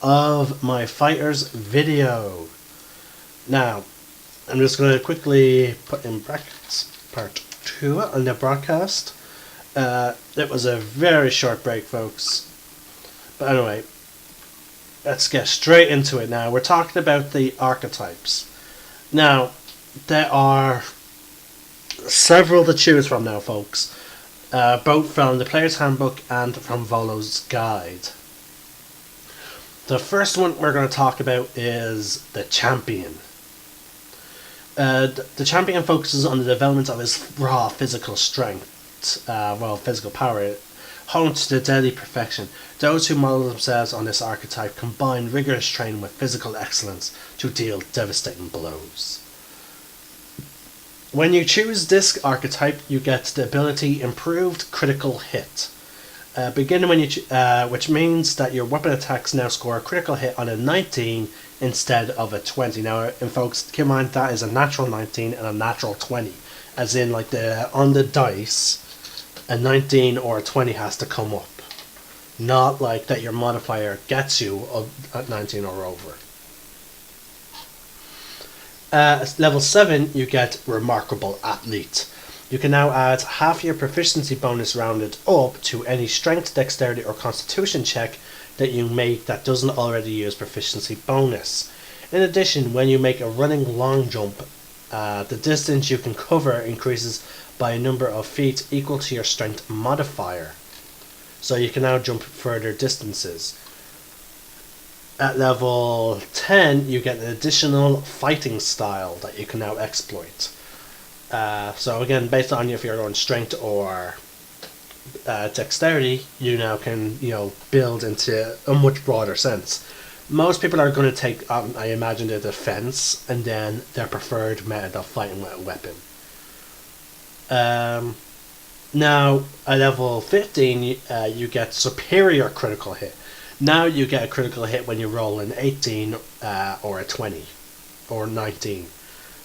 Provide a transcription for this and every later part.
of my fighters video. Now, I'm just going to quickly put in brackets part 2 on the broadcast. It was a very short break, folks. But anyway, let's get straight into it now. We're talking about the archetypes. Now, there are several to choose from now, folks. Both from the Player's Handbook and from Volo's Guide. The first one we're going to talk about is the Champion. The Champion focuses on the development of his raw physical strength, physical power, honed to the deadly perfection. Those who model themselves on this archetype combine rigorous training with physical excellence to deal devastating blows. When you choose this archetype, you get the ability Improved Critical Hit. Beginning when which means that your weapon attacks now score a critical hit on a 19 instead of a 20. Now, and folks, keep in mind that is a natural 19 and a natural 20, as in like on the dice, a 19 or a 20 has to come up, not like that your modifier gets you at 19 or over. At level 7, you get Remarkable Athlete. You can now add half your proficiency bonus rounded up to any strength, dexterity, or constitution check that you make that doesn't already use proficiency bonus. In addition, when you make a running long jump, the distance you can cover increases by a number of feet equal to your strength modifier. So you can now jump further distances. At level 10, you get an additional fighting style that you can now exploit. So again, based on if you're on strength or dexterity, you now can build into a much broader sense. Most people are going to take, I imagine, the defense and then their preferred method of fighting with a weapon. Now, at level 15, you get Superior Critical Hit. Now you get a critical hit when you roll an 18 or a 20 or 19.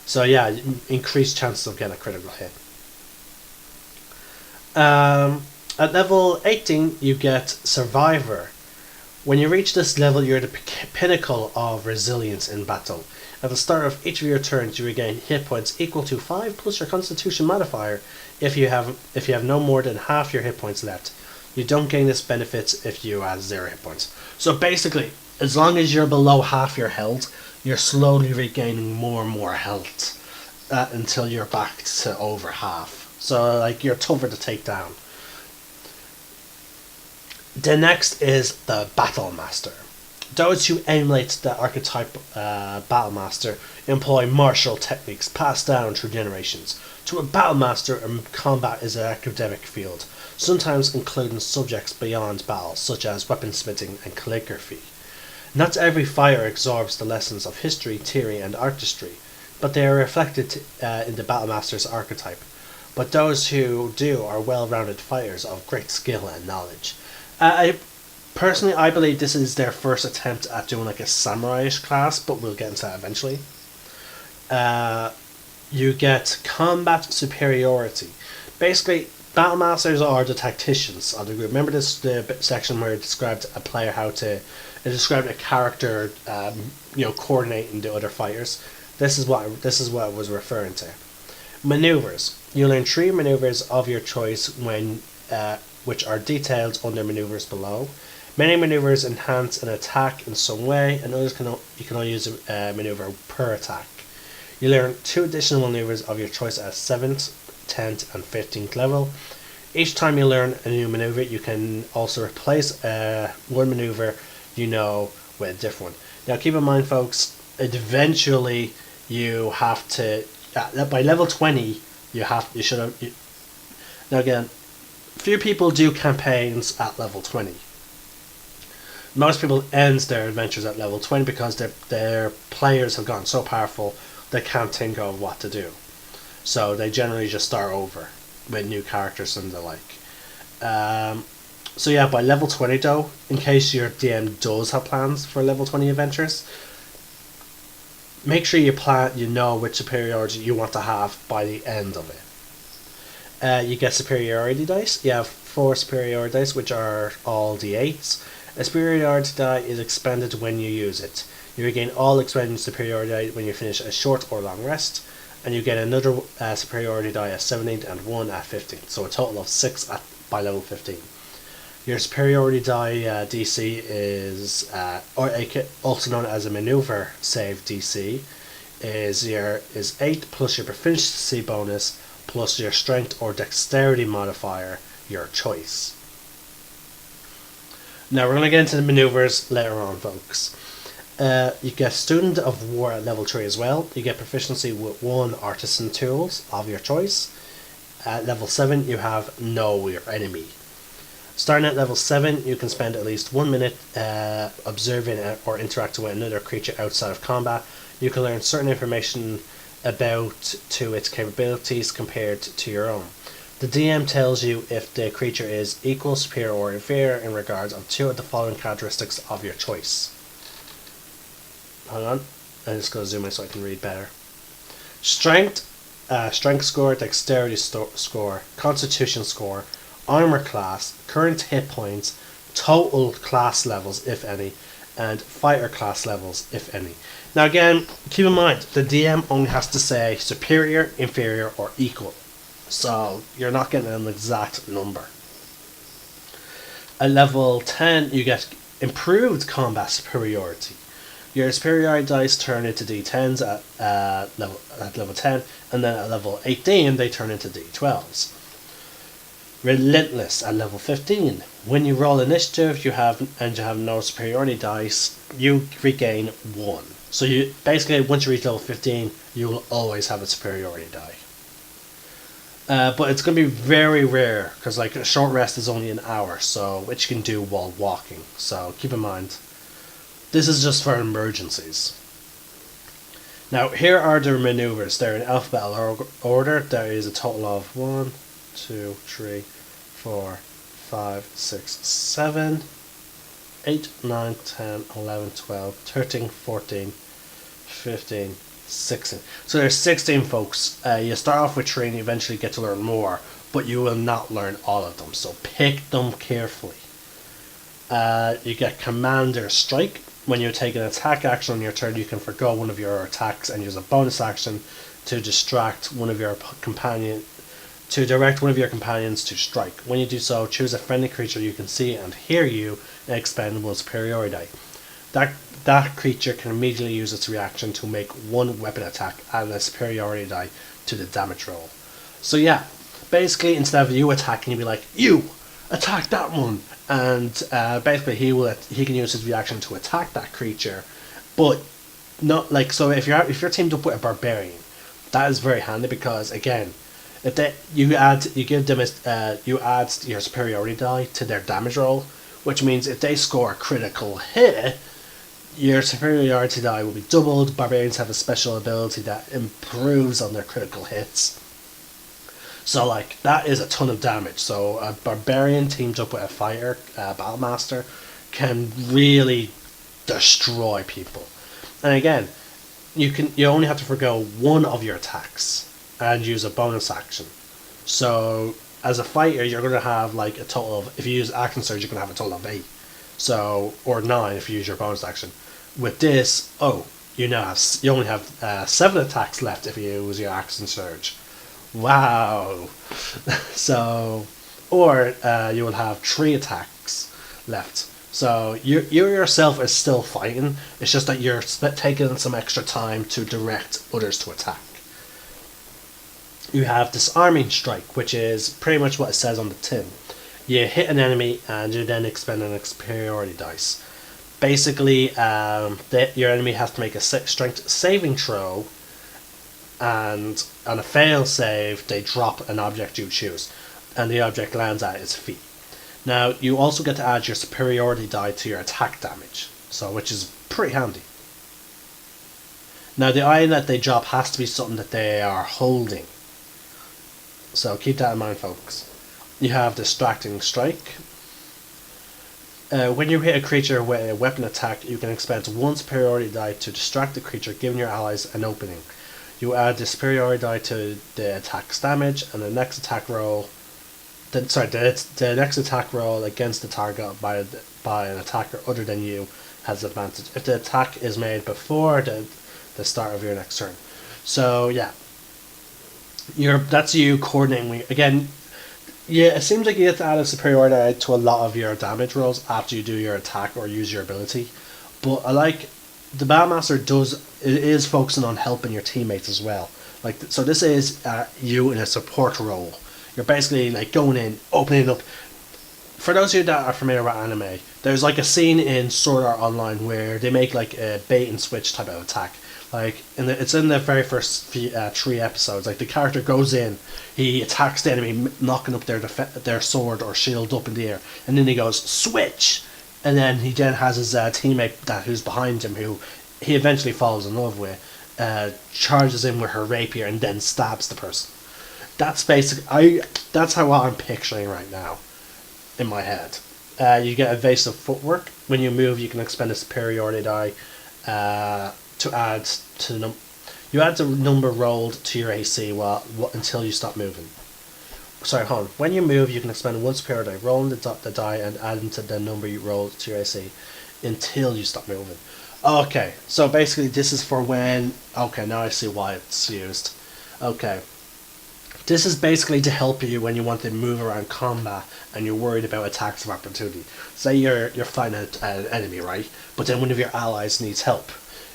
So yeah, increased chances of getting a critical hit. At level 18, you get Survivor. When you reach this level, you're the pinnacle of resilience in battle. At the start of each of your turns, you regain hit points equal to 5 plus your Constitution modifier if you have no more than half your hit points left. You don't gain this benefit if you have 0 hit points. So basically, as long as you're below half your health, you're slowly regaining more and more health until you're back to over half. So like you're tougher to take down. The next is the Battle Master. Those who emulate the archetype Battle Master employ martial techniques passed down through generations. To a Battle Master, combat is an academic field, sometimes including subjects beyond battle, such as weaponsmithing and calligraphy. Not every fighter absorbs the lessons of history, theory, and artistry, but they are reflected in the Battle Master's archetype. But those who do are well-rounded fighters of great skill and knowledge. I believe this is their first attempt at doing like a samurai-ish class, but we'll get into that eventually. You get combat superiority. Basically, Battle Masters are the tacticians of the group. Remember the section where it described a player it described a character, coordinating the other fighters. This is what it was referring to. Maneuvers. You learn 3 maneuvers of your choice which are detailed under maneuvers below. Many maneuvers enhance an attack in some way, and others you can only use a maneuver per attack. You learn 2 additional maneuvers of your choice at 7th, 10th, and 15th level. Each time you learn a new maneuver, you can also replace one maneuver with a different one. Now keep in mind, folks, eventually you have to, by level 20, now again, few people do campaigns at level 20. Most people end their adventures at level 20 because their players have gotten so powerful they can't think of what to do. So they generally just start over with new characters and the like. So yeah, by level 20 though, in case your DM does have plans for level 20 adventures, make sure you know which superiority you want to have by the end of it. You get superiority dice. You have 4 superiority dice, which are all d8s. A superiority die is expended when you use it. You regain all expended superiority die when you finish a short or long rest, and you get another superiority die at 17 and 1 at 15, so a total of 6 by level 15. Your superiority die DC is, also known as a maneuver save DC, is 8 plus your proficiency bonus plus your strength or dexterity modifier, your choice. Now we're going to get into the maneuvers later on, folks. You get Student of War at level 3 as well. You get proficiency with 1 artisan tools of your choice. At level 7 you have Know Your Enemy. Starting at level 7 you can spend at least 1 minute observing or interacting with another creature outside of combat. You can learn certain information about to its capabilities compared to your own. The DM tells you if the creature is equal, superior or inferior in regards of 2 of the following characteristics of your choice. Hold on, I'm just going to zoom in so I can read better. Strength, strength score, dexterity score, constitution score, armor class, current hit points, total class levels if any, and fighter class levels if any. Now again, keep in mind, the DM only has to say superior, inferior or equal. So you're not getting an exact number. At level 10 you get improved combat superiority. Your superiority dice turn into D10s at level 10, and then at level 18 they turn into D12s. Relentless at level 15. When you roll initiative, you have no superiority dice, you regain 1. So you basically, once you reach level 15, you will always have a superiority die. But it's going to be very rare, because like a short rest is only an hour, so which you can do while walking. So keep in mind, this is just for emergencies. Now here are the maneuvers. They're in alphabetical order. There is a total of 1, 2, 3, 4, 5, 6, 7, 8, 9, 10, 11, 12, 13, 14, 15, 16. So there's 16 folks. You start off with 3 and you eventually get to learn more, but you will not learn all of them, so pick them carefully. You get Commander Strike. When you take an attack action on your turn, you can forgo one of your attacks and use a bonus action to direct one of your companions to strike. When you do so, choose a friendly creature you can see and hear you and expend 1 superiority die. That creature can immediately use its reaction to make 1 weapon attack and a superiority die to the damage roll. So yeah, basically instead of you attacking, you'd be like, you attack that one, and basically he can use his reaction to attack that creature, but not like, so if you're teamed up with a barbarian, that is very handy, because again, if you add your superiority die to their damage roll, which means if they score a critical hit, your superiority die will be doubled. Barbarians have a special ability that improves on their critical hits. So like, that is a ton of damage. So a barbarian teamed up with a fighter, battlemaster, can really destroy people. And again, you only have to forgo 1 of your attacks and use a bonus action. So as a fighter, you're going to have like a total of, if you use action surge, you're going to have a total of 8. So, or 9 if you use your bonus action. With this, you only have 7 attacks left if you use your action surge. Wow. So, or you will have 3 attacks left. So you yourself is still fighting. It's just that you're taking some extra time to direct others to attack. You have Disarming Strike, which is pretty much what it says on the tin. You hit an enemy and you then expend an superiority dice. Basically, your enemy has to make a strength saving throw, and on a fail save, they drop an object you choose, and the object lands at its feet. Now, you also get to add your superiority die to your attack damage, which is pretty handy. Now, the item that they drop has to be something that they are holding, so keep that in mind, folks. You have Distracting Strike. When you hit a creature with a weapon attack, you can expend 1 superiority die to distract the creature, giving your allies an opening. You add the superiority die to the attack's damage, and the next attack roll, the next attack roll against the target by an attacker other than you has advantage if the attack is made before the start of your next turn. So yeah, that's you coordinating again. Yeah, it seems like you get to add a superiority to a lot of your damage rolls after you do your attack or use your ability. But I like the Battlemaster it is focusing on helping your teammates as well. Like so, this is you in a support role. You're basically like going in, opening up. For those of you that are familiar with anime, there's like a scene in Sword Art Online where they make like a bait and switch type of attack. Like it's in the very first 3 episodes. Like the character goes in, he attacks the enemy, knocking up their sword or shield up in the air, and then he goes switch, and then he then has his teammate who's behind him, who he eventually falls in love with, charges in with her rapier and then stabs the person. That's that's how I'm picturing right now in my head. You get evasive footwork. When you move, you can expend a superiority die to add to the you add the number rolled to your AC until you stop moving. Sorry, hold on. When you move, you can expend one superiority die, rolling the die and adding to the number you rolled to your AC until you stop moving. Okay, so basically this is for when. Okay, now I see why it's used. Okay. This is basically to help you when you want to move around combat and you're worried about attacks of opportunity. Say you're fighting an enemy, right? But then one of your allies needs help.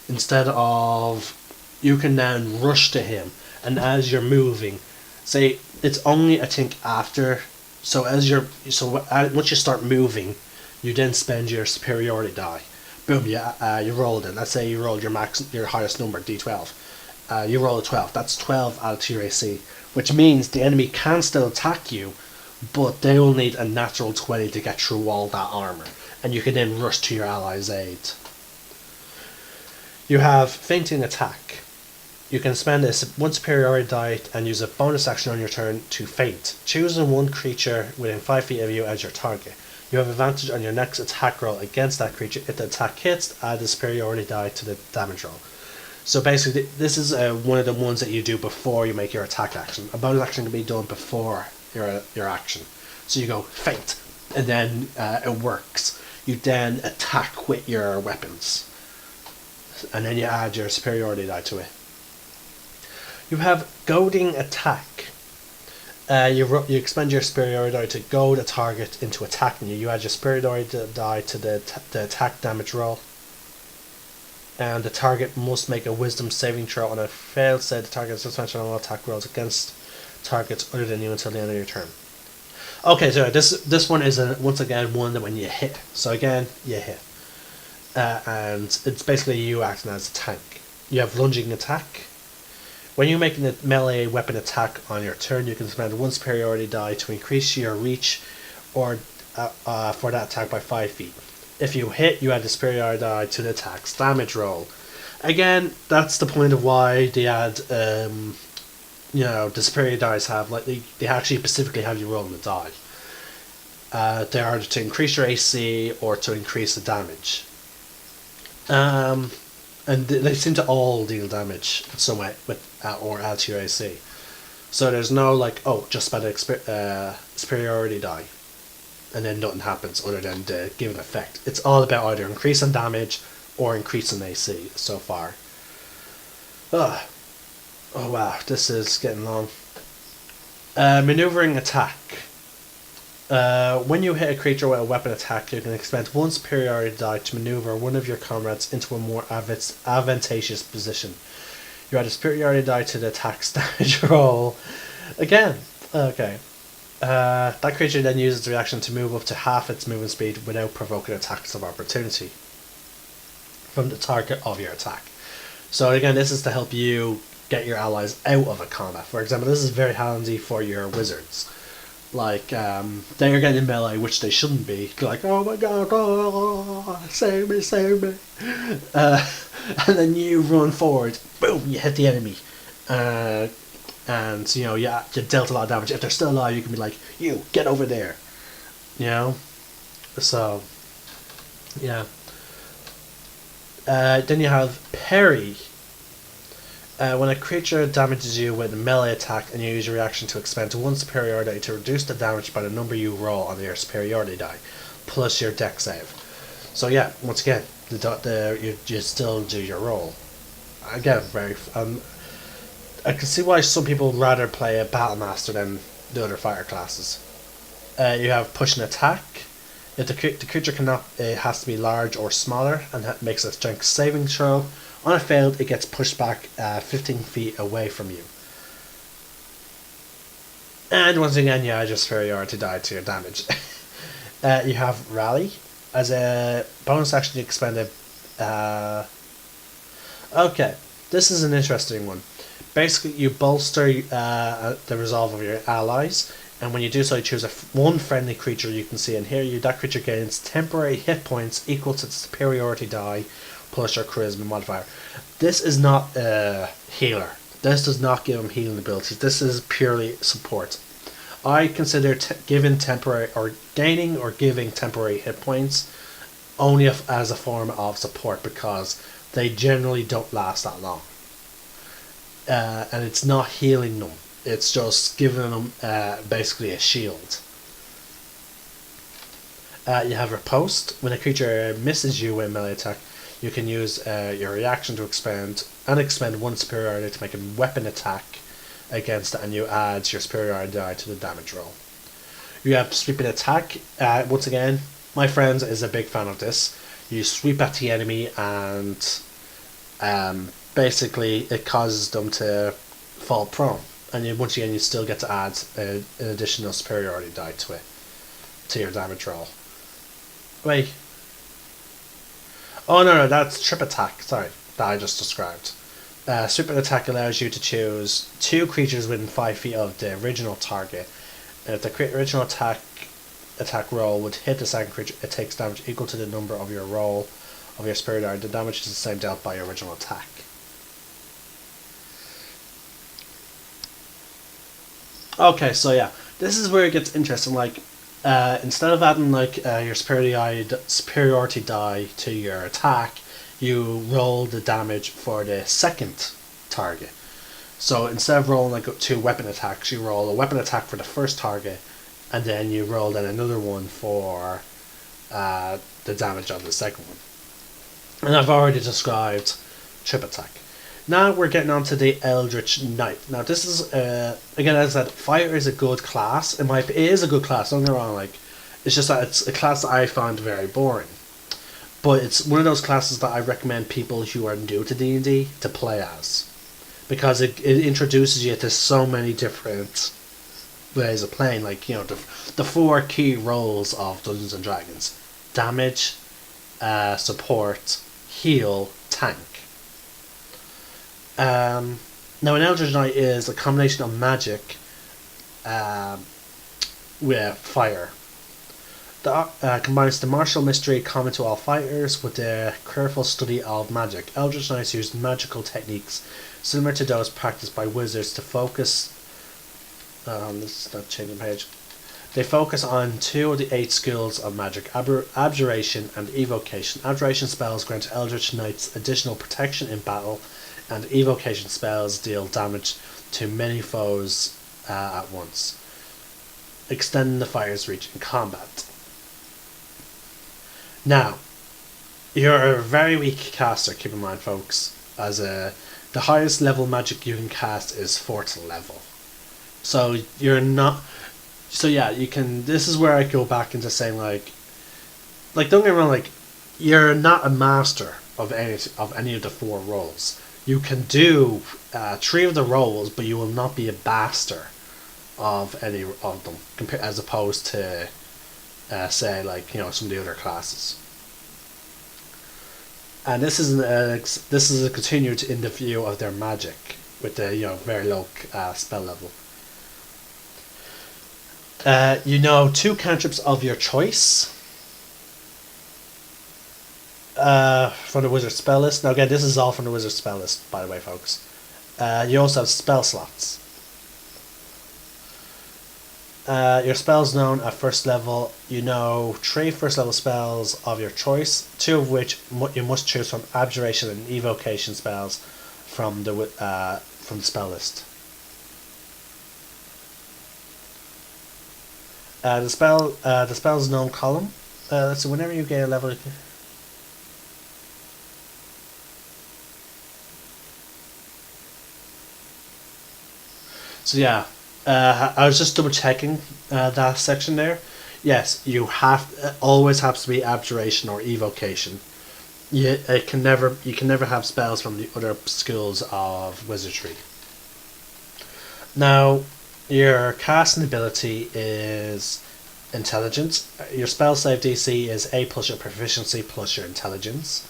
Instead of, you can then rush to him, and as you're moving, say it's only I think after. So once you start moving, you then spend your superiority die. Boom, you rolled it. Let's say you rolled your highest number, D12. You roll a 12. That's 12 added to your AC. Which means the enemy can still attack you, but they will need a natural 20 to get through all that armor, and you can then rush to your ally's aid. You have Fainting Attack. You can spend one superiority die and use a bonus action on your turn to faint, choosing one creature within 5 feet of you as your target. You have advantage on your next attack roll against that creature. If the attack hits, add the superiority die to the damage roll. So basically, this is one of the ones that you do before you make your attack action. A bonus action can be done before your action. So you go faint, and then it works. You then attack with your weapons, and then you add your superiority die to it. You have Goading Attack. You expend your superiority die to goad a target into attacking you. You add your superiority die to the attack damage roll. And the target must make a wisdom saving throw. On a failed save, the target is suspension on all attack rolls against targets other than you until the end of your turn. Okay, so this one is once again one that when you hit. So again, you hit. And it's basically you acting as a tank. You have Lunging Attack. When you're making a melee weapon attack on your turn, you can spend one superiority die to increase your reach or for that attack by 5 feet. If you hit, you add the superiority die to the attack's damage roll. Again, that's the point of why they add, the superiority dice have, like, they actually specifically have you rolling the die. They are to increase your AC or to increase the damage. And they seem to all deal damage somewhat or add to your AC. So there's no, like, just spend a superiority die and then nothing happens other than the given effect. It's all about either increasing damage or increasing AC so far. Oh wow, this is getting long. Maneuvering Attack. When you hit a creature with a weapon attack, you can expend one superiority die to maneuver one of your comrades into a more advantageous position. You add a superiority die to the attack's damage roll. Again, okay. That creature then uses the reaction to move up to half its movement speed without provoking attacks of opportunity from the target of your attack. So again, this is to help you get your allies out of a combat. For example, this is very handy for your wizards. Like, they're getting in melee, which they shouldn't be. Like, oh my god, save me. And then you run forward, boom, you hit the enemy. And, you dealt a lot of damage. If they're still alive, you can be like, you, get over there. So, yeah. Then you have Parry. When a creature damages you with a melee attack and you use your reaction to expend one superiority to reduce the damage by the number you roll on your superiority die, plus your dex save. So yeah, once again, you still do your roll. Again, I can see why some people would rather play a Battlemaster than the other fighter classes. You have push and attack. If the creature cannot, it has to be large or smaller, and that makes a strength saving throw. On a failed, it gets pushed back 15 feet away from you. And once again, yeah, just superiority die to your damage. You have rally. As a bonus action, you expend a... okay, this is an interesting one. Basically, you bolster the resolve of your allies, and when you do so, you choose one friendly creature you can see, and here that creature gains temporary hit points equal to the superiority die plus your charisma modifier. This is not a healer. This does not give him healing abilities. This is purely support. I consider gaining or giving temporary hit points only as a form of support, because they generally don't last that long. And it's not healing them. It's just giving them basically a shield. You have riposte. When a creature misses you with a melee attack, you can use your reaction to expend one superiority to make a weapon attack against it, and you add your superiority die to the damage roll. You have sweeping attack. Once again, my friend is a big fan of this. You sweep at the enemy, and basically it causes them to fall prone. And once again, you still get to add an additional superiority die to it, to your damage roll. Wait. Oh no, that's trip attack. Sorry, that I just described. Sweeping attack allows you to choose 2 creatures within 5 feet of the original target. And if the original attack roll would hit the second creature, it takes damage equal to the number of your roll of your superiority. The damage is the same dealt by your original attack. Okay, so yeah, this is where it gets interesting. Like, instead of adding like your superiority die to your attack, you roll the damage for the second target. So instead of rolling like 2 weapon attacks, you roll a weapon attack for the first target, and then you roll then another one for the damage on the second one. And I've already described trip attack. Now we're getting on to the Eldritch Knight. Now this is, again, as I said, Fire is a good class. It is a good class, don't get me wrong, like, it's just that it's a class that I find very boring. But it's one of those classes that I recommend people who are new to D&D to play as. Because it introduces you to so many different ways of playing, like, you know, the 4 key roles of Dungeons and Dragons. Damage, support, heal, tank. Now an Eldritch Knight is a combination of magic with fire. Combines the martial mystery common to all fighters with the careful study of magic. Eldritch Knights use magical techniques similar to those practiced by wizards to focus. This is not changing page. They focus on 2 of the 8 skills of magic: abjuration and evocation. Abjuration spells grant Eldritch Knights additional protection in battle, and evocation spells deal damage to many foes at once, extending the fire's reach in combat. Now, you're a very weak caster, keep in mind, folks, as the highest level magic you can cast is 4th level. So you're not... So yeah, you can... This is where I go back into saying, like don't get me wrong, like, you're not a master of any of the 4 roles. You can do 3 of the roles, but you will not be a master of any of them, as opposed to say, like, you know, some of the other classes. And this is a continued in the view of their magic with the, you know, very low spell level. You know 2 cantrips of your choice from the wizard spell list. Now again, this is all from the wizard spell list, by the way, folks. You also have spell slots. Your spells known at 1st level. You know 3 1st level spells of your choice, 2 of which you must choose from abjuration and evocation spells. from the spell list. The spell's known column. So whenever you get a level. So yeah, I was just double checking that section there. Yes, always has to be abjuration or evocation. You can never have spells from the other schools of wizardry. Now, your casting ability is intelligence. Your spell save DC is A plus your proficiency plus your intelligence,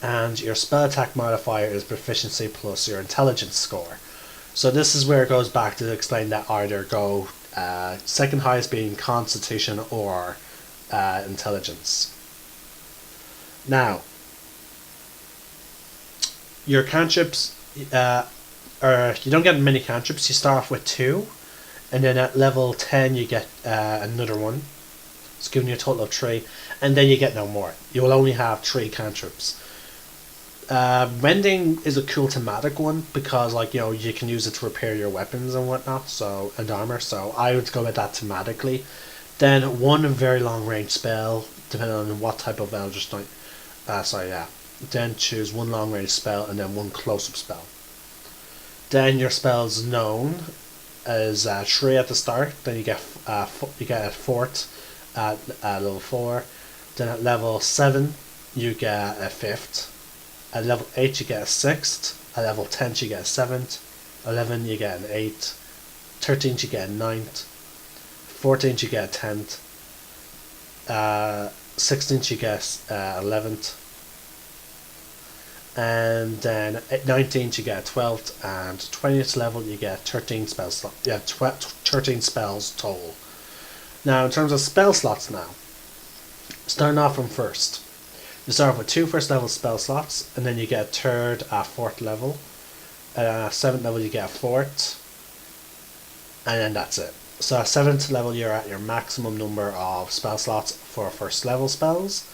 and your spell attack modifier is proficiency plus your intelligence score. So this is where it goes back to explain that either go second highest being Constitution or intelligence. Now, your cantrips you don't get many cantrips. You start off with 2, and then at level 10 you get another one. It's giving you a total of 3, and then you get no more. You will only have 3 cantrips. Mending is a cool thematic one because, like, you know, you can use it to repair your weapons and whatnot, and armor. So I would go with that thematically. Then one very long range spell, depending on what type of Eldritch Knight. Then choose one long range spell and then one close up spell. Then your spells known is 3 at the start. Then you get a 4th at level 4. Then at level 7 you get a 5th. At level 8 you get a 6th. At level 10 you get a 7th. 11 you get an 8th. 13 you get a 9th. 14 you get a 10th. 16 you get 11th. And then at 19th you get a 12th, and 20th level you get 13 spell slots. You have 13 spells total. Now in terms of spell slots now, starting off from first. You start off with 2 first level spell slots, and then you get a 3rd at 4th level. At 7th level you get a 4th, and then that's it. So at 7th level you're at your maximum number of spell slots for first level spells.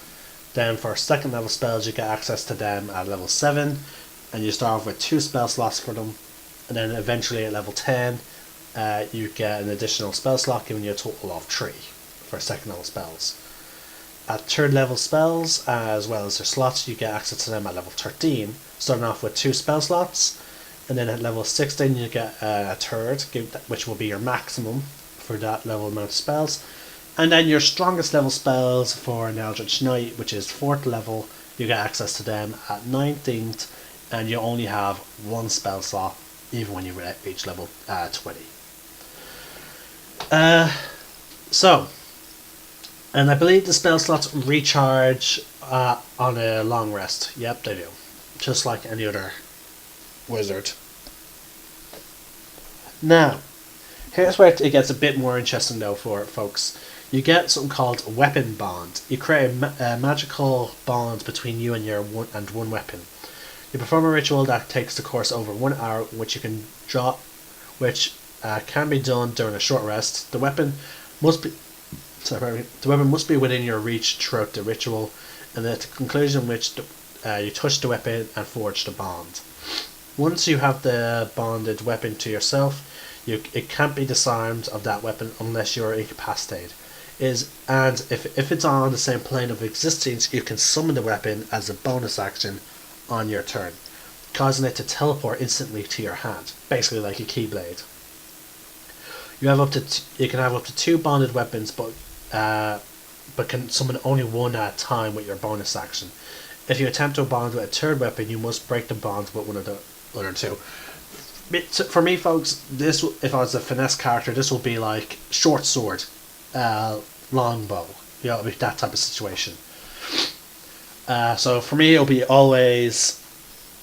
Then for second level spells you get access to them at level 7, and you start off with 2 spell slots for them, and then eventually at level 10 you get an additional spell slot giving you a total of 3 for second level spells. At third level spells, as well as their slots, you get access to them at level 13, starting off with 2 spell slots, and then at level 16 you get a 3rd, which will be your maximum for that level amount of spells. And then your strongest level spells for an Eldritch Knight, which is 4th level, you get access to them at 19th, and you only have 1 spell slot, even when you reach level 20. And I believe the spell slots recharge on a long rest. Yep, they do. Just like any other wizard. Now, here's where it gets a bit more interesting though for folks. You get something called a weapon bond. You create a magical bond between you and one weapon. You perform a ritual that takes the course over 1 hour, which you can drop, which can be done during a short rest. The weapon must be within your reach throughout the ritual, and at the conclusion of which you touch the weapon and forge the bond. Once you have the bonded weapon to yourself, it can't be disarmed of that weapon unless you're incapacitated. And if it's on the same plane of existence, you can summon the weapon as a bonus action on your turn, causing it to teleport instantly to your hand, basically like a keyblade. You can have up to 2 bonded weapons, but can summon only 1 at a time with your bonus action. If you attempt to bond with a 3rd weapon, you must break the bond with one of the other 2. For me, folks, if I was a finesse character, this will be like short sword, longbow, that type of situation. So for me, it'll be always.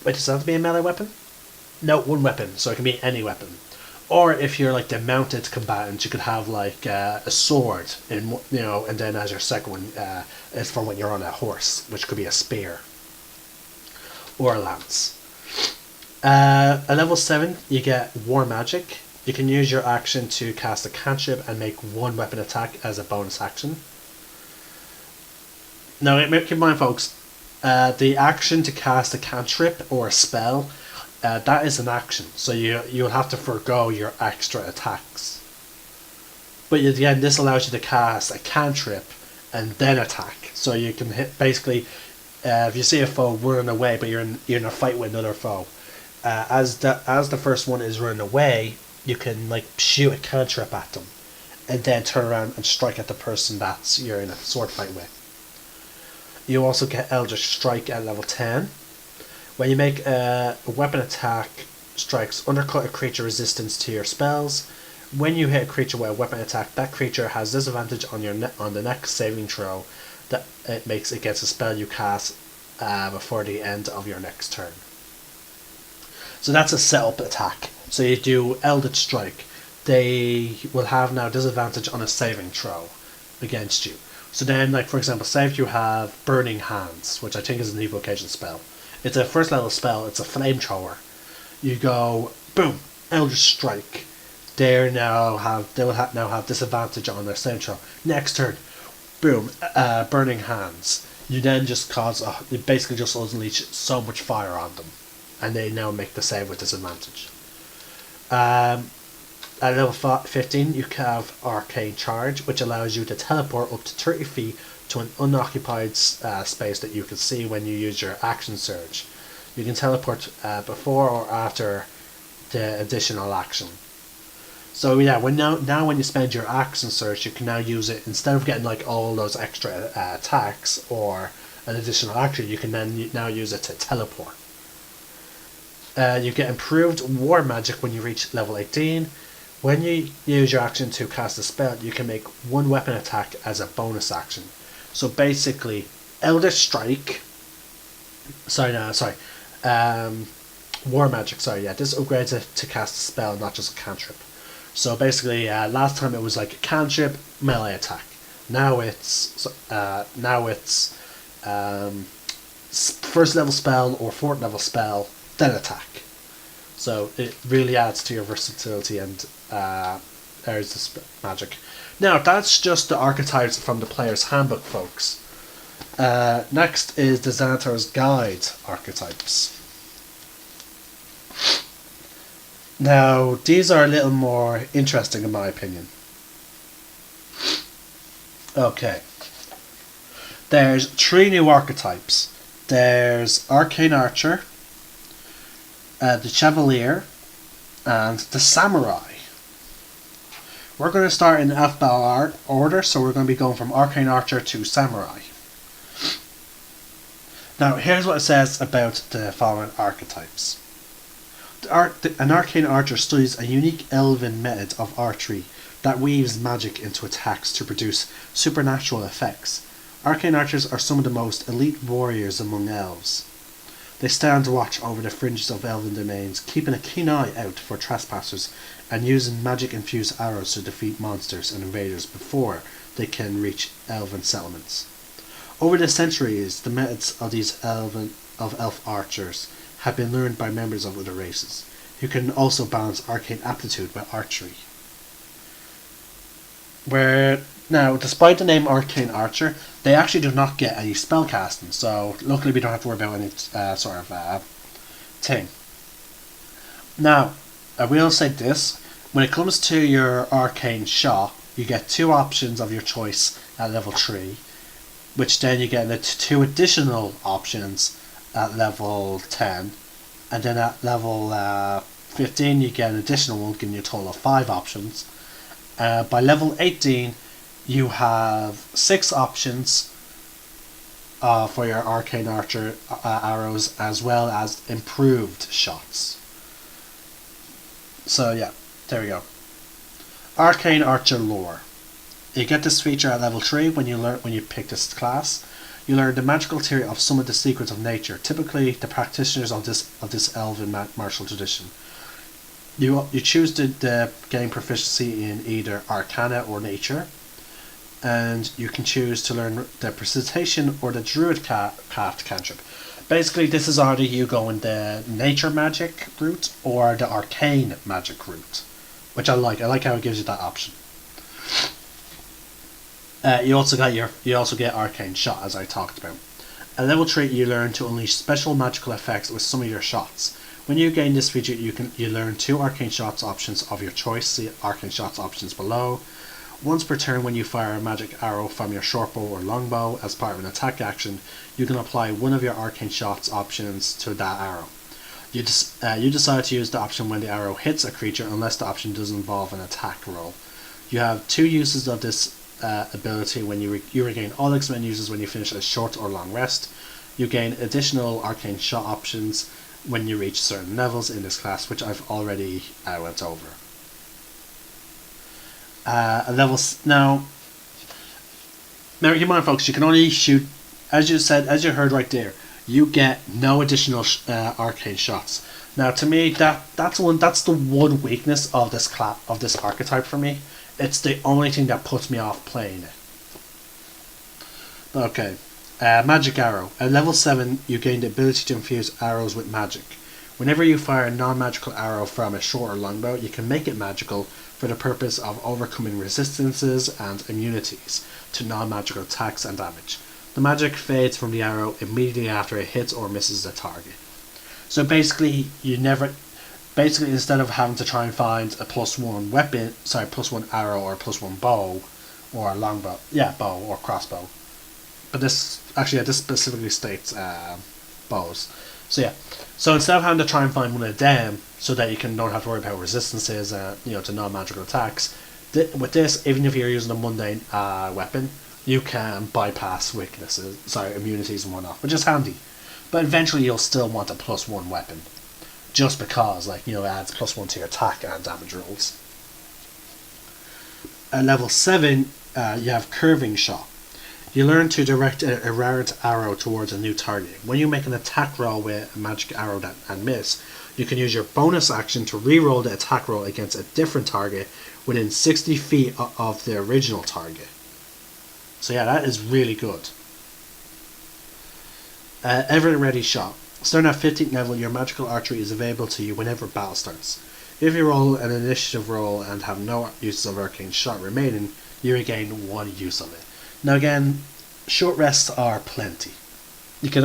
Wait, does it have to be a melee weapon? No, 1 weapon, so it can be any weapon. Or if you're like the mounted combatant, you could have like a sword, and then as your second one is from when you're on a horse, which could be a spear or a lance. At level 7, you get War Magic. You can use your action to cast a cantrip and make 1 weapon attack as a bonus action. Now, keep in mind, folks, the action to cast a cantrip or a spell that is an action, so you'll have to forego your extra attacks. But again, this allows you to cast a cantrip and then attack. So you can hit basically, if you see a foe running away, but you're in a fight with another foe, as the first one is running away, you can like shoot a cantrip at them, and then turn around and strike at the person that you're in a sword fight with. You also get Eldritch Strike at level 10. When you make a weapon attack, strikes undercut a creature resistance to your spells. When you hit a creature with a weapon attack, that creature has disadvantage on on the next saving throw that it makes against a spell you cast before the end of your next turn. So that's a setup attack. So you do Eldritch Strike. They will have now disadvantage on a saving throw against you. So then, like for example, say if you have Burning Hands, which I think is an evocation spell. It's a first level spell. It's a flamethrower. You go boom, Eldritch Strike. They will now have disadvantage on their saving throw. Next turn, boom, Burning Hands. You then just you basically just unleash so much fire on them, and they now make the save with disadvantage. At level 15, you have Arcane Charge, which allows you to teleport up to 30 feet to an unoccupied space that you can see when you use your action surge. You can teleport before or after the additional action. So yeah, when you spend your action surge, you can now use it instead of getting like all those extra attacks or an additional action. You can then now use it to teleport. You get improved war magic when you reach level 18. When you use your action to cast a spell, you can make one weapon attack as a bonus action. So basically, Eldritch Strike. War magic. This upgrades it to cast a spell, not just a cantrip. So basically, last time it was like a cantrip melee attack. Now it's first level spell or fourth level spell, then attack. So it really adds to your versatility and areas of magic. Now that's just the archetypes from the player's handbook, folks. Next is the Xanatar's Guide archetypes. Now these are a little more interesting in my opinion. Okay. There's 3 new archetypes. There's Arcane Archer, the Chevalier, and the Samurai. We're going to start in alphabetical order, so we're going to be going from Arcane Archer to Samurai. Now, here's what it says about the following archetypes. An Arcane Archer studies a unique elven method of archery that weaves magic into attacks to produce supernatural effects. Arcane Archers are some of the most elite warriors among elves. They stand watch over the fringes of elven domains, keeping a keen eye out for trespassers and using magic-infused arrows to defeat monsters and invaders before they can reach elven settlements. Over the centuries, the methods of these elf archers have been learned by members of other races, who can also balance arcane aptitude with archery. Now, despite the name Arcane Archer, they actually do not get any spellcasting, so luckily we don't have to worry about any thing. Now, I will say this, when it comes to your Arcane Shot, you get 2 options of your choice at level 3, which then you get the 2 additional options at level 10, and then at level 15 you get an additional one, giving you a total of 5 options. By level 18 you have 6 options for your Arcane Archer arrows, as well as improved shots. So yeah, there we go. Arcane Archer lore. You get this feature at level 3 when you pick this class. You learn the magical theory of some of the secrets of nature, typically the practitioners of this elven martial tradition. You choose to gain proficiency in either Arcana or Nature, and you can choose to learn the Precipitation or the Druid Craft cantrip. Basically, this is either you go in the Nature magic route or the Arcane magic route, which I like. I like how it gives you that option. You also get Arcane Shot, as I talked about. At level 3, you learn to unleash special magical effects with some of your shots. When you gain this feature, you learn 2 arcane shots options of your choice. See arcane shots options below. Once per turn, when you fire a magic arrow from your short bow or longbow as part of an attack action, you can apply one of your arcane shots options to that arrow. You decide to use the option when the arrow hits a creature unless the option does involve an attack roll. You have 2 uses of this ability when you regain all X-Men uses when you finish a short or long rest. You gain additional arcane shot options when you reach certain levels in this class, which I've already went over. Now, keep in mind, folks, you can only shoot, as you heard right there. You get no additional arcane shots. Now, to me, that's the one weakness of this archetype for me. It's the only thing that puts me off playing it. Okay, magic arrow. At level 7, you gain the ability to infuse arrows with magic. Whenever you fire a non-magical arrow from a short or longbow, you can make it magical for the purpose of overcoming resistances and immunities to non-magical attacks and damage. The magic fades from the arrow immediately after it hits or misses the target. So basically, instead of having to try and find a +1 arrow or a +1 bow or a longbow, bow or crossbow. But this specifically states bows. So instead of having to try and find one of them, so that you don't have to worry about resistances, to non-magical attacks, with this, even if you're using a mundane weapon, you can bypass immunities and whatnot, which is handy. But eventually, you'll still want a +1 weapon, just because, it adds +1 to your attack and damage rolls. At level 7, you have curving shot. You learn to direct an errant arrow towards a new target. When you make an attack roll with a magic arrow and miss, you can use your bonus action to re-roll the attack roll against a different target within 60 feet of the original target. So that is really good. Ever ready shot. Starting at 15th level, your magical archery is available to you whenever battle starts. If you roll an initiative roll and have no uses of arcane shot remaining, you regain 1 use of it. Now again, short rests are plenty. You can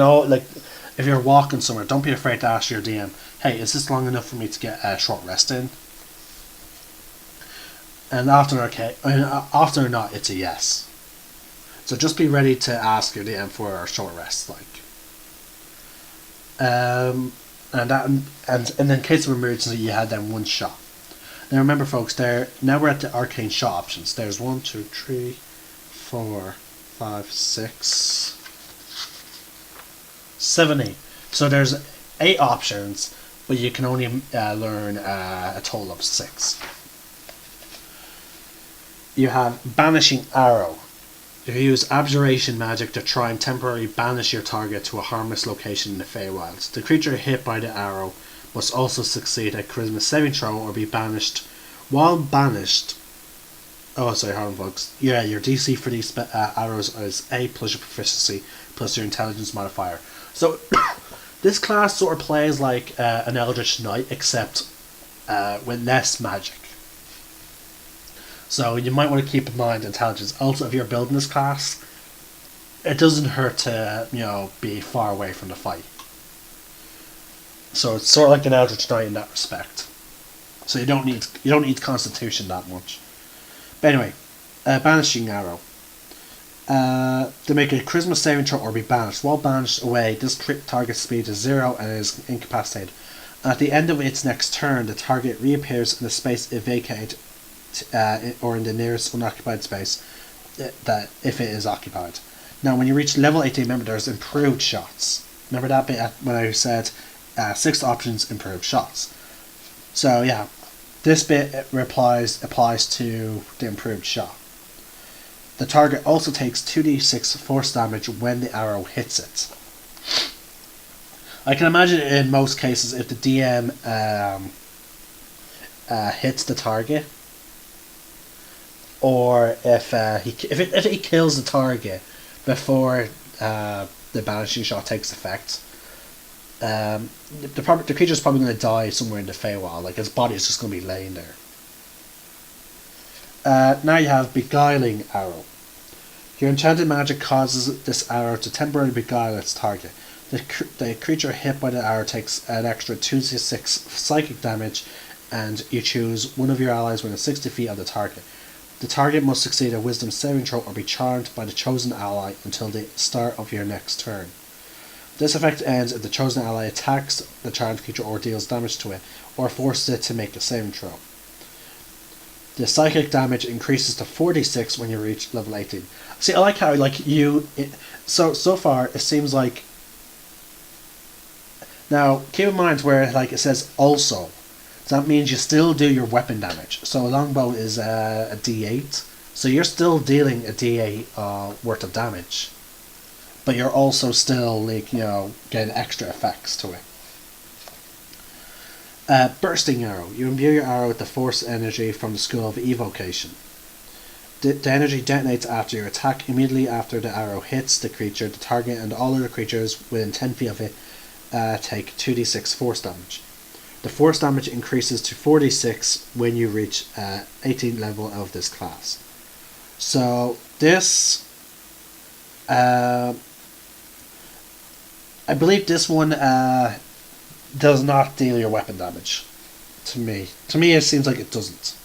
if you're walking somewhere, don't be afraid to ask your DM, hey, is this long enough for me to get a short rest in? And often or not, it's a yes. So just be ready to ask your DM for a short rest, and in case of emergency, you had them 1 shot. Now remember, folks, now we're at the arcane shot options. There's 1, 2, 3, 4, 5, 6, 7, 8. So there's 8 options, but you can only learn a total of 6. You have Banishing Arrow. You use Abjuration magic to try and temporarily banish your target to a harmless location in the Feywilds. The creature hit by the arrow must also succeed a charisma saving throw or be banished. While banished, hold on, folks. Your DC for these arrows is A plus your proficiency plus your intelligence modifier. So this class sort of plays like an Eldritch Knight, except with less magic. So you might want to keep in mind intelligence. Also, if you're building this class, it doesn't hurt to be far away from the fight. So it's sort of like an Eldritch Knight in that respect. So you don't need Constitution that much. But anyway, Banishing Arrow. To make a charisma saving throw or be banished. While banished away, this target's speed is 0 and is incapacitated. At the end of its next turn, the target reappears in the space it vacated, or in the nearest unoccupied space that if it is occupied. Now, when you reach level 18, remember there's improved shots. Remember that bit when I said 6 options, improved shots. So this bit applies to the improved shot. The target also takes 2d6 force damage when the arrow hits it. I can imagine in most cases if the DM hits the target, or if he kills the target before the banishing shot takes effect, the creature's probably going to die somewhere in the Feywild. His body is just going to be laying there. Now you have Beguiling Arrow. Your enchanted magic causes this arrow to temporarily beguile its target. The creature hit by the arrow takes an extra 2d6 psychic damage, and you choose one of your allies within 60 feet of the target. The target must succeed a wisdom saving throw or be charmed by the chosen ally until the start of your next turn. This effect ends if the chosen ally attacks the charmed creature or deals damage to it, or forces it to make a saving throw. The psychic damage increases to 46 when you reach level 18. See, I like how so far it seems like. Now keep in mind where it says also. That means you still do your weapon damage. So a longbow is a D8, so you're still dealing a D8 worth of damage, but you're also still getting extra effects to it. Bursting arrow. You imbue your arrow with the force energy from the School of Evocation. The energy detonates after your attack. Immediately after the arrow hits the creature, the target and all other creatures within 10 feet of it take 2d6 force damage. The force damage increases to 46 when you reach 18th level of this class. So this, I believe this one does not deal your weapon damage. To me, it seems like it doesn't.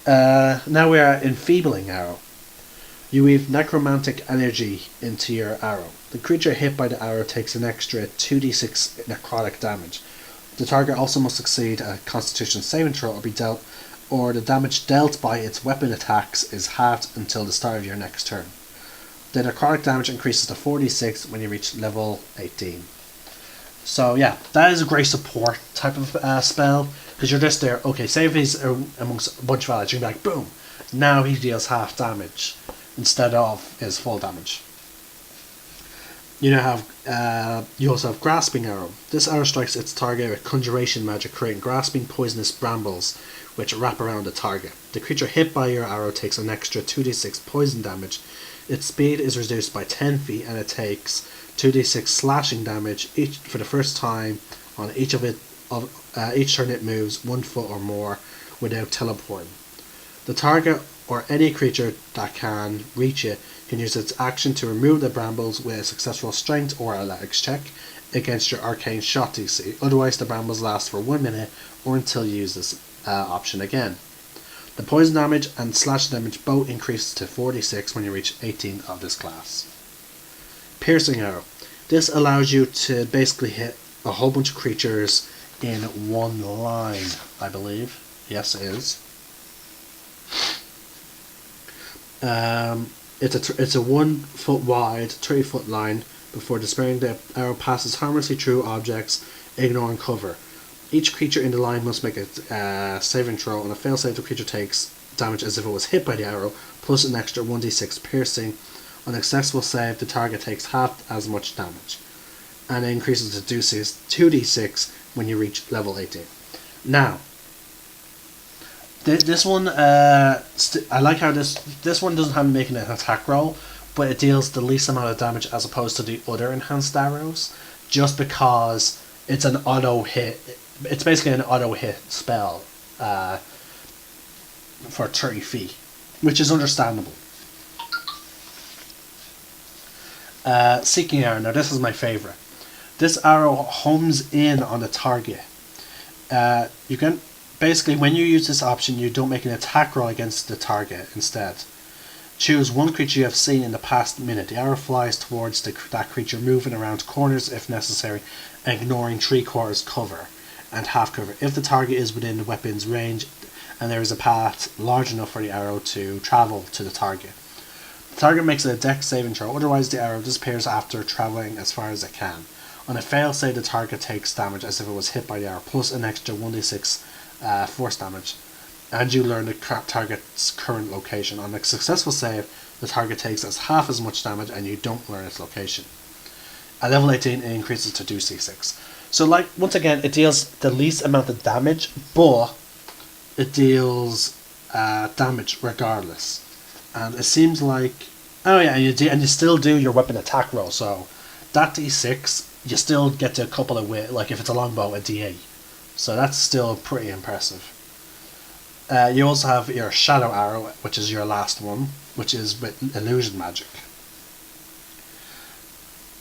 Now we are enfeebling arrow. You weave necromantic energy into your arrow. The creature hit by the arrow takes an extra 2d6 necrotic damage. The target also must succeed a Constitution saving throw or the damage dealt by its weapon attacks is halved until the start of your next turn. The necrotic damage increases to 46 when you reach level 18. So yeah, that is a great support type of spell, because you're just there, okay, say if he's amongst a bunch of allies, you can be like, boom, now he deals half damage instead of his full damage. You also have Grasping Arrow. This arrow strikes its target with conjuration magic, creating grasping poisonous brambles which wrap around the target. The creature hit by your arrow takes an extra 2d6 poison damage. Its speed is reduced by 10 feet and it takes 2d6 slashing damage for the first time on each turn it moves 1 foot or more without teleporting. The target or any creature that can reach it can use its action to remove the brambles with a successful strength or athletics check against your arcane shot DC. Otherwise, the brambles last for 1 minute or until you use this option again. The poison damage and slash damage both increase to 46 when you reach 18 of this class. Piercing Arrow. This allows you to basically hit a whole bunch of creatures in one line, I believe. Yes, it is. It's a 1 foot wide, 30 foot line. Before despairing, the arrow passes harmlessly through objects, ignoring cover. Each creature in the line must make a saving throw. On a fail save, the creature takes damage as if it was hit by the arrow, plus an extra 1d6 piercing. On a successful save, the target takes half as much damage, and it increases to 2d6 when you reach level 18. Now, this one, I like how this one doesn't have making an attack roll, but it deals the least amount of damage as opposed to the other enhanced arrows, just because it's an auto hit. It's basically an auto hit spell for 30 feet, which is understandable. Seeking Arrow. Now this is my favourite. This arrow homes in on the target. You can basically, when you use this option, you don't make an attack roll against the target. Instead, choose one creature you have seen in the past minute. The arrow flies towards that creature, moving around corners if necessary, ignoring 3/4 cover and half cover. If the target is within the weapon's range and there is a path large enough for the arrow to travel to the target. The target makes a dex saving throw, otherwise the arrow disappears after travelling as far as it can. On a fail save, the target takes damage as if it was hit by the arrow, plus an extra 1d6 force damage, and you learn the target's current location. On a successful save, the target takes half as much damage and you don't learn its location. At level 18, it increases to 2d6. So once again, it deals the least amount of damage, but it deals damage regardless. And it seems like, oh yeah, and you still do your weapon attack roll, so that d6, you still get to a couple of like if it's a longbow, a d8. So that's still pretty impressive. You also have your Shadow Arrow, which is your last one, which is with illusion magic.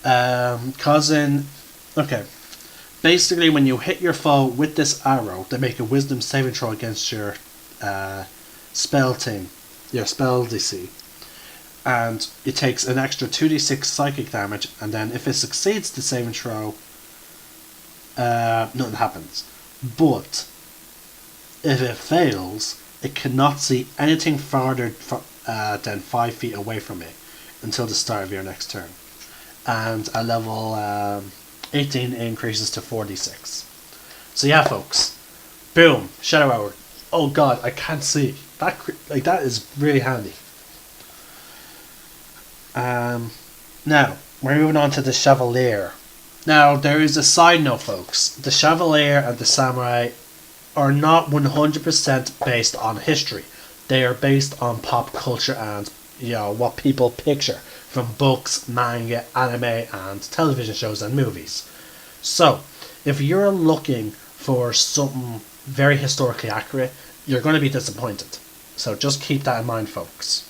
Causing... Okay. Basically, when you hit your foe with this arrow, they make a wisdom saving throw against your spell team. Your spell DC. And it takes an extra 2d6 psychic damage, and then if it succeeds the saving throw, nothing happens. But if it fails, it cannot see anything farther than 5 feet away from it until the start of your next turn. And at level 18 it increases to 46. So yeah, folks, boom, Shadow Hour. Oh god, I can't see that. That is really handy. Now we're moving on to the Chevalier. Now there is a side note, folks. The Chevalier and the Samurai are not 100% based on history. They are based on pop culture and what people picture from books, manga, anime, and television shows and movies. So, if you're looking for something very historically accurate, you're going to be disappointed. So just keep that in mind, folks.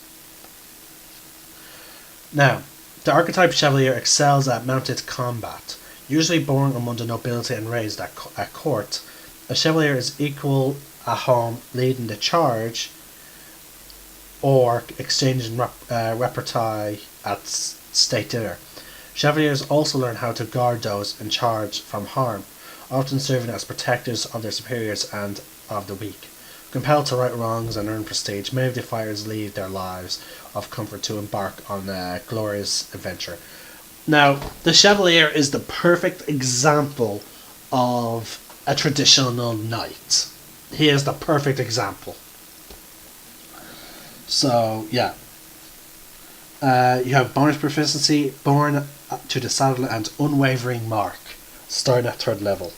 Now, the archetype Chevalier excels at mounted combat. Usually born among the nobility and raised at court, a Chevalier is equal at home, leading the charge or exchanging repartee at state dinner. Chevaliers also learn how to guard those in charge from harm, often serving as protectors of their superiors and of the weak. Compelled to right wrongs and earn prestige, many of the fighters leave their lives of comfort to embark on a glorious adventure. Now, the Chevalier is the perfect example of a traditional knight. He is the perfect example. So, yeah. You have bonus proficiency, born to the saddle, and unwavering mark, starting at 3rd level.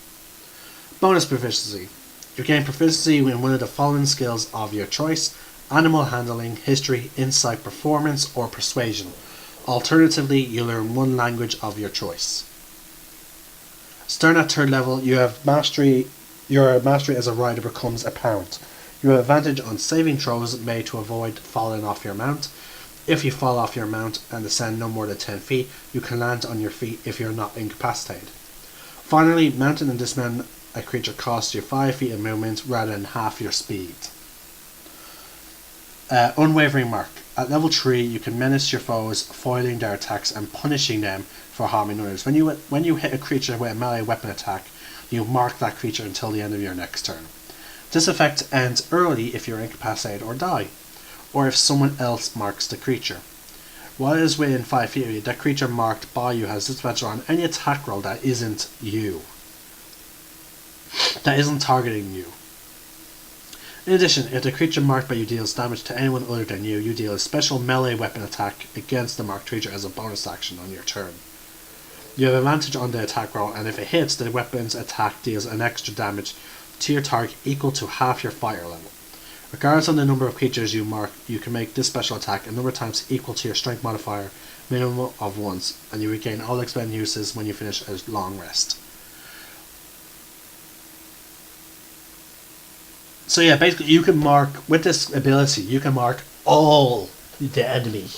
Bonus proficiency. You gain proficiency in one of the following skills of your choice: animal handling, history, insight, performance, or persuasion. Alternatively, you learn one language of your choice. Starting at 3rd level, you have mastery. Your mastery as a rider becomes apparent. You have advantage on saving throws made to avoid falling off your mount. If you fall off your mount and descend no more than 10 feet, you can land on your feet if you're not incapacitated. Finally, mounting and dismounting a creature costs you 5 feet of movement rather than half your speed. Unwavering mark. At level 3, you can menace your foes, foiling their attacks and punishing them for harming others. When you hit a creature with a melee weapon attack, you mark that creature until the end of your next turn. This effect ends early if you're incapacitated or die, or if someone else marks the creature. While it is within 5 feet of you, that creature marked by you has disadvantage on any attack roll that isn't you. That isn't targeting you. In addition, if the creature marked by you deals damage to anyone other than you, you deal a special melee weapon attack against the marked creature as a bonus action on your turn. You have advantage on the attack roll, and if it hits, the weapon's attack deals an extra damage to your target equal to half your fighter level. Regardless of the number of creatures you mark, you can make this special attack a number of times equal to your strength modifier, minimum of once, and you regain all expended uses when you finish a long rest. So yeah, basically you can mark, with this ability, you can mark all the enemy,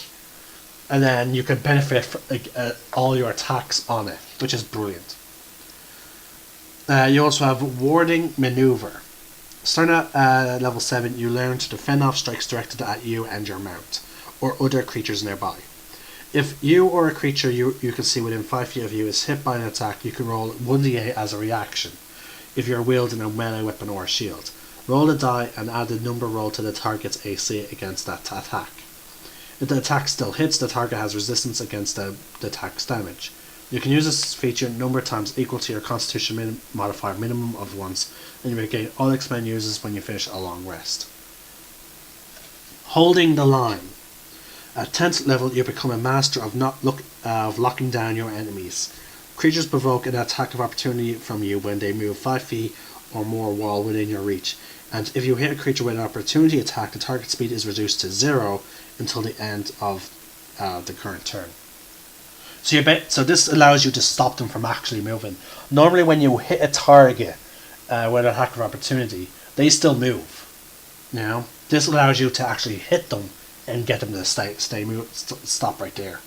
and then you can benefit from all your attacks on it, which is brilliant. You also have Warding Maneuver. Starting at level 7, you learn to defend off strikes directed at you and your mount, or other creatures nearby. If you or a creature you can see within 5 feet of you is hit by an attack, you can roll 1d8 as a reaction, if you're wielding a melee weapon or a shield. Roll a die and add the number rolled to the target's AC against that attack. If the attack still hits, the target has resistance against the attack's damage. You can use this feature a number of times equal to your constitution modifier minimum of once, and you regain all expend uses when you finish a long rest. Holding the line. At 10th level, you become a master of locking down your enemies. Creatures provoke an attack of opportunity from you when they move 5 feet or more while within your reach, and if you hit a creature with an opportunity attack, the target speed is reduced to 0 until the end of the current turn. So this allows you to stop them from actually moving. Normally when you hit a target with an attack of opportunity, they still move. You know? This allows you to actually hit them and get them to stop right there.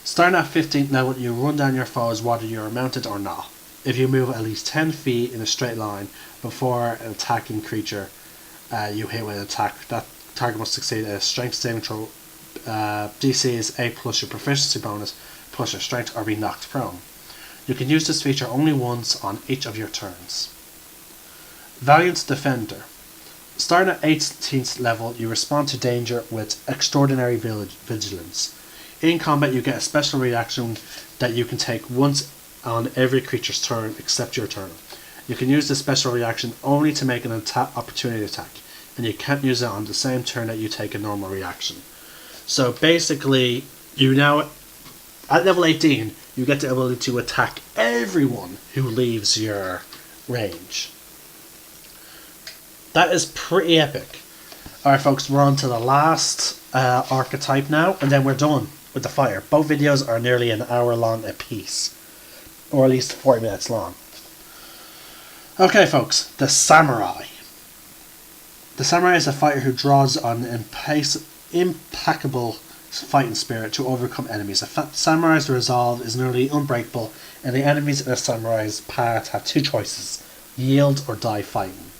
Starting at 15th level, you run down your foes whether you are mounted or not. If you move at least 10 feet in a straight line before an attacking creature you hit with an attack, that target must succeed at a strength saving throw. DC is 8 plus your proficiency bonus plus your strength or be knocked prone. You can use this feature only once on each of your turns. Valiant Defender. Starting at 18th level, you respond to danger with extraordinary vigilance. In combat, you get a special reaction that you can take once on every creature's turn except your turn. You can use this special reaction only to make an opportunity attack, and you can't use it on the same turn that you take a normal reaction. So basically, you now, at level 18, you get the ability to attack everyone who leaves your range. That is pretty epic. Alright folks, we're on to the last archetype now, and then we're done with the fire. Both videos are nearly an hour long a piece, or at least 40 minutes long. Okay folks, the Samurai. The Samurai is a fighter who draws on implacable fighting spirit to overcome enemies. A Samurai's resolve is nearly unbreakable, and the enemies in a Samurai's path have two choices: yield or die fighting.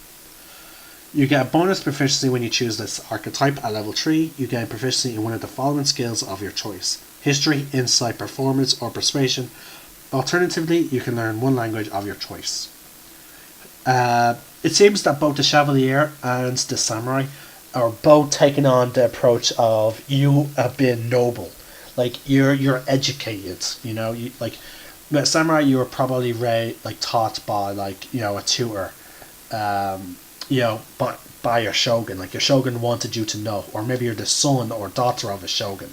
You get a bonus proficiency when you choose this archetype. At level 3, you gain proficiency in one of the following skills of your choice: History, Insight, Performance, or Persuasion. Alternatively, you can learn one language of your choice. It seems that both the Chevalier and the Samurai are both taking on the approach of you have been noble, like you're educated. You know, like with Samurai, you were probably taught by a tutor. By your shogun, like your shogun wanted you to know, or maybe you're the son or daughter of a shogun.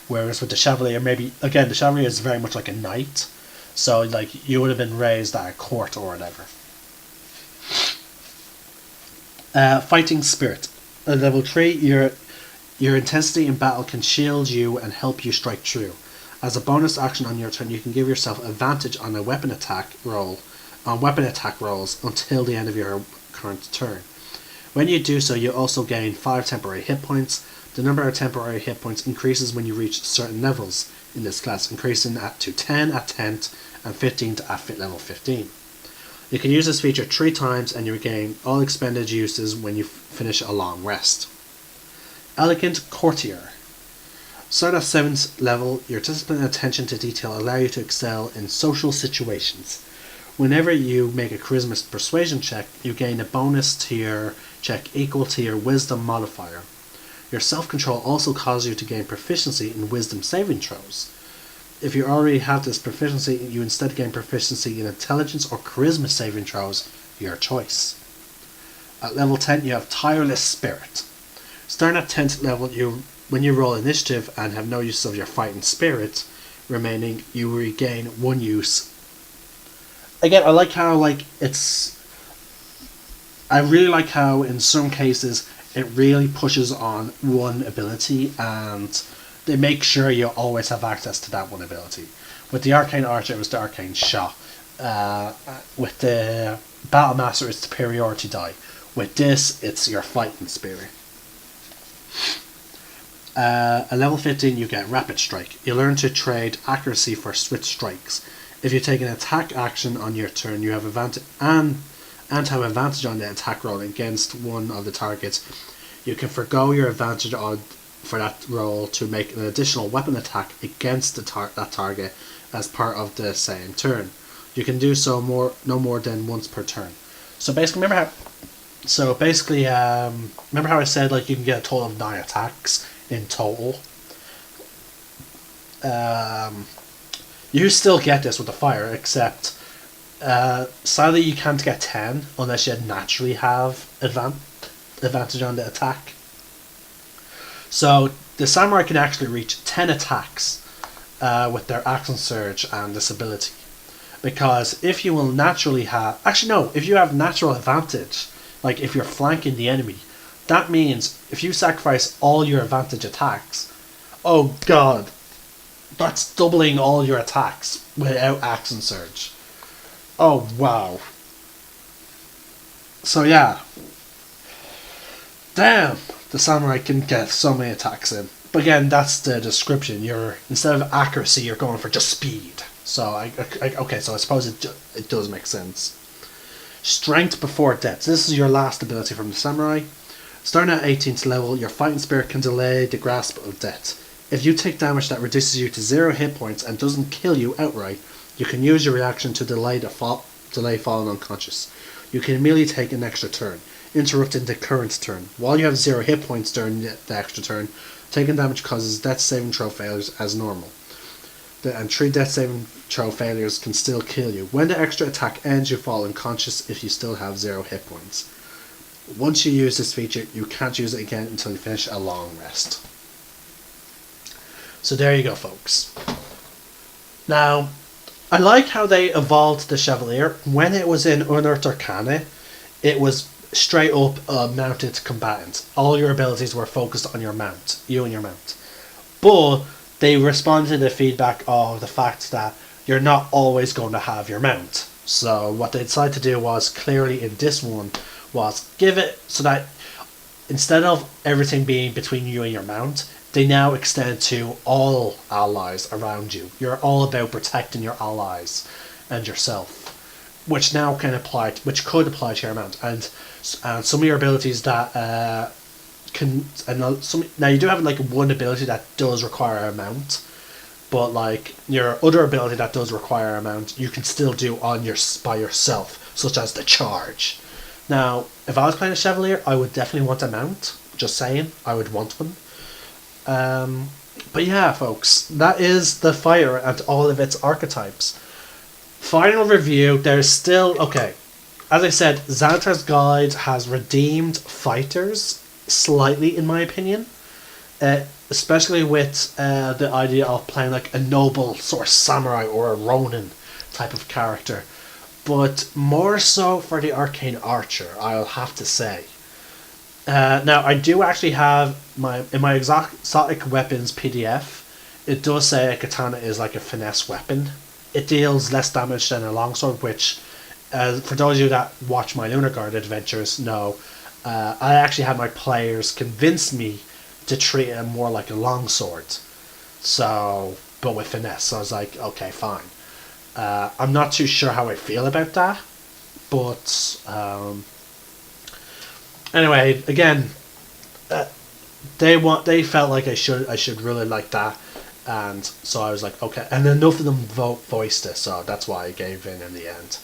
Whereas with the Chevalier, maybe again the Chevalier is very much like a knight, so like you would have been raised at a court or whatever. Fighting Spirit. At level 3, your intensity in battle can shield you and help you strike true. As a bonus action on your turn, you can give yourself advantage on a weapon attack rolls until the end of your current turn. When you do so, you also gain 5 temporary hit points. The number of temporary hit points increases when you reach certain levels in this class, increasing to 10 at 10th and 15 at level 15. You can use this feature 3 times and you regain all expended uses when you finish a long rest. Elegant Courtier. Start at 7th level, your discipline and attention to detail allow you to excel in social situations. Whenever you make a charisma persuasion check, you gain a bonus to your check equal to your wisdom modifier. Your self-control also causes you to gain proficiency in wisdom saving throws. If you already have this proficiency, you instead gain proficiency in intelligence or charisma saving throws, your choice. At level 10, you have Tireless Spirit. Starting at 10th level, when you roll initiative and have no use of your fighting spirit remaining, you regain 1 use. Again, I like how I really like how in some cases it really pushes on one ability and they make sure you always have access to that one ability. With the Arcane Archer, it was the Arcane Shot. With the Battle Master, it's the Superiority Die. With this, it's your Fighting Spirit. At level 15, you get Rapid Strike. You learn to trade accuracy for swift strikes. If you take an attack action on your turn, you have advantage and have advantage on the attack roll against one of the targets. You can forgo your advantage for that roll to make an additional weapon attack against that target as part of the same turn. You can do so no more than once per turn. So basically, remember how I said like you can get a total of 9 attacks in total. You still get this with the fire, except sadly you can't get 10 unless you naturally have advantage on the attack. So the Samurai can actually reach 10 attacks with their Action Surge and this ability. Because if you will naturally have... Actually no, if you have natural advantage, like if you're flanking the enemy, that means if you sacrifice all your advantage attacks, oh god, that's doubling all your attacks without Action Surge. Oh wow. So yeah. Damn, the Samurai can get so many attacks in. But again, that's the description. You're, instead of accuracy, you're going for just speed. So okay, so I suppose it does make sense. Strength before death. So this is your last ability from the samurai. Starting at 18th level, your fighting spirit can delay the grasp of death. If you take damage that reduces you to 0 hit points and doesn't kill you outright, you can use your reaction to delay falling unconscious. You can immediately take an extra turn, interrupting the current turn. While you have 0 hit points during the extra turn, taking damage causes death saving throw failures as normal. And 3 death saving throw failures can still kill you. When the extra attack ends, you fall unconscious if you still have 0 hit points. Once you use this feature, you can't use it again until you finish a long rest. So there you go, folks. Now, I like how they evolved the Chevalier. When it was in Unearthed Arcana, it was straight up a mounted combatant. All your abilities were focused on your mount, you and your mount. But they responded to the feedback of the fact that you're not always going to have your mount. So what they decided to do was, clearly in this one, was give it so that instead of everything being between you and your mount, they now extend to all allies around you. You're all about protecting your allies and yourself, which now can apply, which could apply to your mount, and some of your abilities that now you do have like one ability that does require a mount, but like your other ability that does require a mount, you can still do by yourself, such as the charge. Now, if I was playing a Chevalier, I would definitely want a mount. Just saying, I would want one. But yeah, folks, that is the Fire and all of its archetypes. Final review, there's still... Okay, as I said, Xanatar's Guide has redeemed fighters slightly, in my opinion. Especially with the idea of playing like a noble sort of samurai or a Ronin type of character. But more so for the Arcane Archer, I'll have to say. Now, I do actually have in my exotic weapons PDF, it does say a katana is like a finesse weapon. It deals less damage than a longsword, which, for those of you that watch my Lunar Guard adventures, know I actually had my players convince me to treat it more like a longsword. So, but with finesse. So I was like, okay, fine. I'm not too sure how I feel about that, but anyway, again, they felt like I should really like that, and so I was like, okay. And enough of them voiced it, so that's why I gave in the end.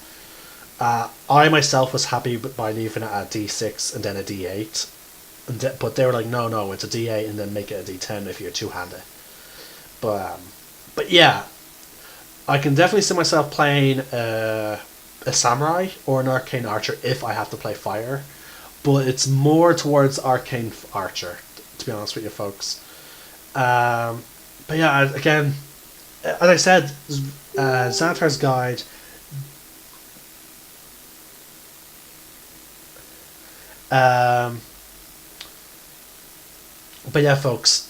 I myself was happy by leaving it at D6 and then a D8, but they were like, no, it's a D8 and then make it a D10 if you're two-handed. But yeah, I can definitely see myself playing a samurai or an arcane archer if I have to play fire, but it's more towards arcane archer, to be honest with you, folks. But yeah, again, as I said, Xanatar's Guide. But yeah, folks,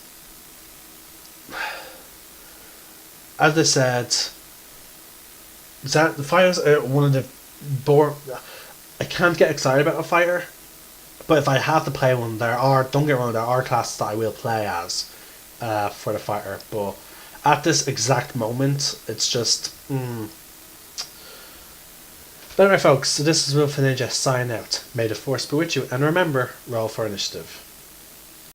as I said, the fighters are one of the I can't get excited about a fighter, but if I have to play one, don't get me wrong, there are classes that I will play as for the fighter, but at this exact moment, it's just But anyway, folks, so this is Wolf Ninja signing out. May the Force be with you, and remember, roll for initiative.